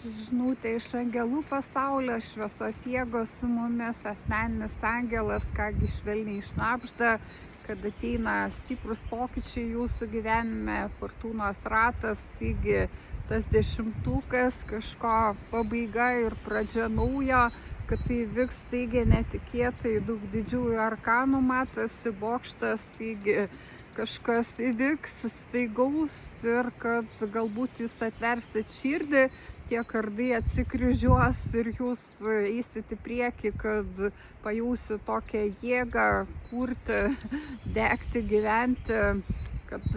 Žinutė iš angelų pasaulio, šviesos jėgos su mumis, asmeninis angelas, kągi švelniai šnabžda, kad ateina stiprus pokyčiai jūsų gyvenime, fortūnos ratas, taigi tas dešimtukas, kažko pabaiga ir pradžia naujo, kad tai vyks staigiai netikėtai, daug didžiųjų arkanų matosi, bokštas, taigi kažkas įvyks staigaus ir kad galbūt jūs atversit širdį, tie kardai atsikryžiuos ir jūs eisit į priekį, kad pajausit tokią jėgą kurti, degti, gyventi, kad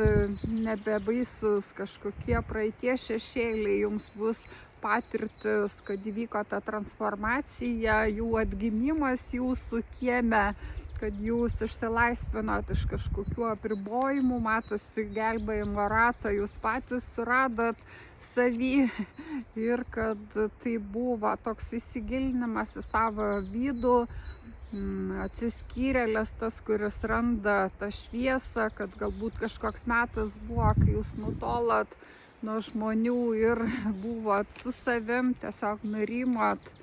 nebebaisus kažkokie praeities šešėliai jums bus patirtis, kad įvyko ta transformacija, jų atgimimas jūsų kieme, kad jūs išsilaisvinot iš kažkokių apribojimų, matosi gelbėjimo ratą, jūs patys suradot savy ir kad tai buvo toks įsigilinimas į savo vidų, atsiskyrėlės tas, kuris randa tą šviesą, kad galbūt kažkoks metas buvo, kai jūs nutolot nuo žmonių ir buvot su savim, tiesiog nurimot.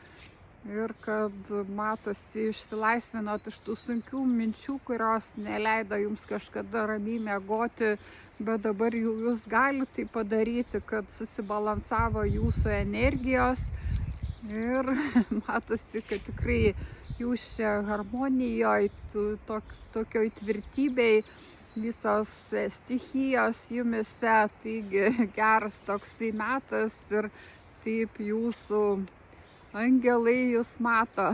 Ir kad matosi išsilaisvinot iš tų sunkių minčių, kurios neleido jums kažkada ramiai miegoti, bet dabar jau jūs galite tai padaryti, kad susibalansavo jūsų energijos ir matosi, kad tikrai jūs čia harmonijoje, tokioj tvirtybei, visos stichijos jumise, taigi geras toksai metas ir taip jūsų angelai jūs mato.